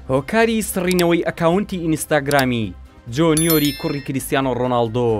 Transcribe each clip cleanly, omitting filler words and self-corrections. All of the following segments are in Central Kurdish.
هۆکاری سڕینەوەی ئەکاونتی ئینستاگرامی جۆنیۆری کوڕی کریستیانۆ ڕۆناڵدۆ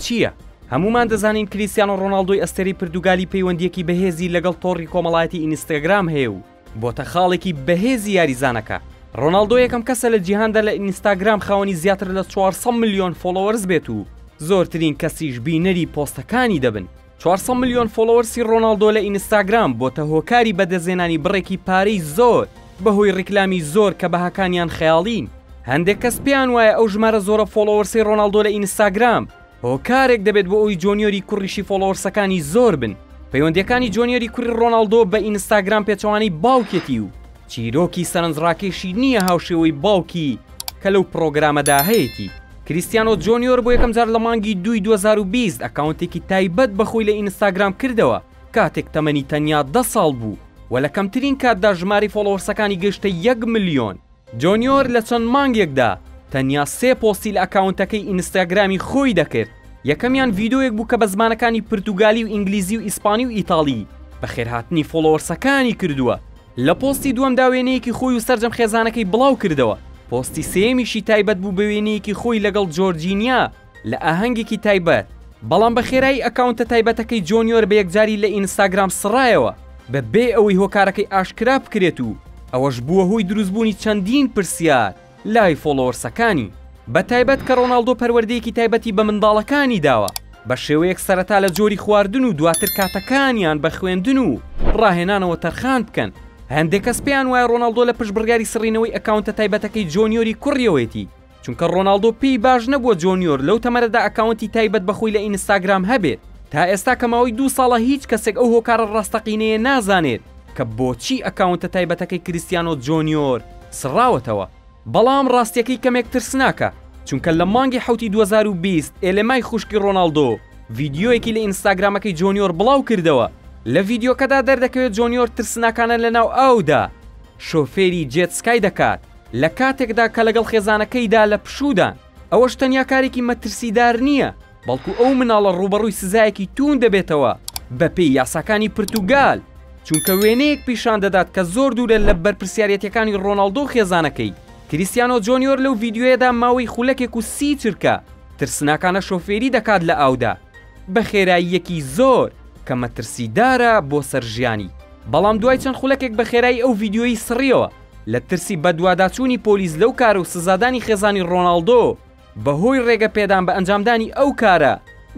چییە؟ هەمومان دەزانین کریستیانۆ ڕۆناڵدۆی ئەستێرەی پردوگالی پەیوەندیەکی بەهێزی لەگەڵ تۆڕی کۆمەڵایەتی ئینستاگرام هەیە و بۆتە خاڵێکی بەهێزی یاریزانەکە. ڕۆناڵدۆ یەکەم کەسە لە جیهاندا لە ئینستاگرام خاوەنی زیاتر لە 400 ملیۆن فۆلۆوەرز بێت و زۆرترین کەسیش بینەری پۆستەکانی دەبن. 400 ملیۆن فۆلۆوەرسی ڕۆناڵدۆ لە ئینستاگرام بۆتە هۆکاری بەدەزێنانی بڕێکی پارەی زۆر بەهۆی ڕیکلامی زۆر کە بەهاکانیان خەیاڵین. هەندێک کەس پێیان وایە ئەو ژمارە زۆرە فۆلۆوەرسی ڕۆناڵدۆ لە ئینستاگرام هۆکارێک دەبێت بۆ ئەوی جۆنیۆری کوڕیشی فۆلۆوەرسەکانی زۆر بن. پەیوەندیەکانی جۆنیۆری کوڕی ڕۆناڵدۆ بە ئینستاگرام پێچەوانەی باوکێتی و چیرۆکی سەرنجڕاکێشی نییە هاوشێوەی باوکی کە لەو پرۆگرامەدا هەیەی. کریستیانۆ جۆنیۆر بۆ یەکەم جار لە مانگی 2020 ئەکاونتێکی تایبەت بەخۆی لە ئینستاگرام کردەوە کاتێک تەمەنی تەنیا 10 ساڵ بوو و لە کەمترین کاتدا ژماری فۆلۆوەرسەکانی گەشتە 1 ملیۆن. جۆنیۆر لە چەند مانگێکدا تەنیا 3 پۆستی لە ئەکاونتەکەی ئینستاگرامی خۆی دەکرد. یەکەمیان ڤیدۆیەک بوو کە بە زمانەکانی پرتوگالی و ئینگلیزی و ئیسپانی و ئیتاڵی بە خێرهاتنی فۆلۆوەرسەکانی کردووە. لە پۆستی دووەمدا وێنەیەکی خۆی و سەرجەم خێزانەکەی بڵاو کردەوە. پۆستی سێمیشی تایبەت بوو بە وێنەیەکی خۆی لەگەڵ جۆرجینیا لە ئاهەنگێکی تایبەت. بەڵام بە خێرایی ئەکاونتە تایبەتەکەی جۆنیۆر بە یەکجاری لە ئینستاگرام سڕایەوە بەبێ ئەوەی هۆکارەکەی ئاشکرا بکرێت و ئەوەش بووە هۆی دروستبوونی چەندین پرسیار لای فۆلۆوەرسەکانی. بە تایبەت کە ڕۆناڵدۆ پەروەردەیەکی تایبەتی بە منداڵەکانی داوە بە شێوەیەک سەرەتا لە جۆری خواردن و دواتر کاتەکانیان بە خوێندن و ڕاهێنانەوە تەرخان بکەن. هەندێک کەس پێیان وایە ڕۆناڵدۆ لە پشتبڕگاری سڕینەوەی ئەکاونتە تایبەتەکەی جۆنیۆری کوڕیەوەیەتی چونکە ڕۆناڵدۆ پێی باش نەبووە جۆنیۆر لەو تەمەرەدا ئەکاونتی تایبەت بەخۆی لە ئینستاگرام هەبێت. تا ئێستا کە ماوەی 2 ساڵە هیچ کەسێک ئەو هۆکارە ڕاستەقینەیە نازانێت کە بۆچی ئەکاونتە تایبەتەکەی کریستیانۆ جۆنیۆر سڕاوەتەوە. بەڵام ڕاستیەکەی کەمێک ترسناکە چونکە لە مانگی 2020 ئێلێمای خوشکی ڕۆناڵدۆ ڤیدیۆیەکی لە ئینستاگرامەکەی جۆنیۆر بڵاو کردەوە. لە ڤیدیۆکەدا دەردەکەوێت جۆنیۆر ترسناکانە لەناو ئاودا شۆفێری جێت سکای دەکات لە کاتێکدا کە لەگەڵ خێزانەکەیدا لە پشودان. ئەوەش تەنیا کارێکی مەترسیدار نییە بەڵکو ئەو مناڵە ڕوبەڕووی سزایەکی تون دەبێتەوە بەپێی یاساکانی پرتوگال چونکە وێنەیەک پیشان دەدات کە زۆر دوورە لە بەرپرسیارەتەکانی ڕۆناڵدۆ خێزانەکەی. کریستیانۆ جۆنیۆر لەو ڤیدیۆیەدا ماوەی خولەکێک و 30 چرکە ترسناکانە شۆفێری دەکات لە ئاودا بە خێراییەکی زۆر کە مەترسیدارە بۆ سەرژیانی. بەڵام دوای چەند خولەکێک بە خێرایی ئەو ڤیدیۆی سڕیەوە لە ترسی بەدواداچوونی پۆلیس لەو کارە و سزادانی خێزانی ڕۆناڵدۆ بەهۆی ڕێگە پێدان بە ئەنجامدانی ئەو کارە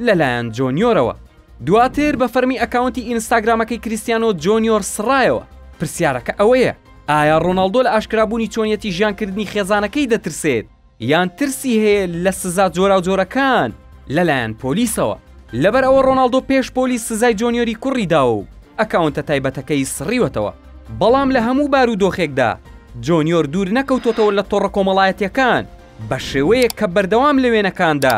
لەلایەن جۆنیۆرەوە. دواتر بە فەرمی ئەکاونتی ئینستاگرامەکەی کریستیانۆ جۆنیۆر سڕایەوە. پرسیارەکە ئەوەیە ئایا ڕۆناڵدۆ لە ئاشکرابوونی چۆنیەتی ژیانکردنی خێزانەکەی دەترسێت یان ترسی هەیە لە سزا جۆرا و جۆرەکان لەلایەن پۆلیسەوە. لەبەر ئەوە ڕۆناڵدۆ پێش پۆلیس سزای جۆنیۆری کوڕی داوە و ئەکاونتە تایبەتەکەی سڕیوەتەوە. بەڵام لە هەموو بارودۆخێکدا جۆنیۆر دوور نەکەوتۆتەوە لە تۆڕە کۆمەڵایەتیەکان بە شێوەیەک کە بەردەوام لە وێنەکاندا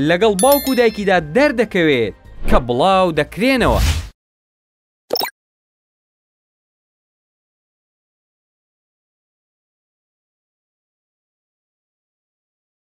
لەگەڵ باوک و دایکیدا دەردەکەوێت کە بڵاو دەکرێنەوە.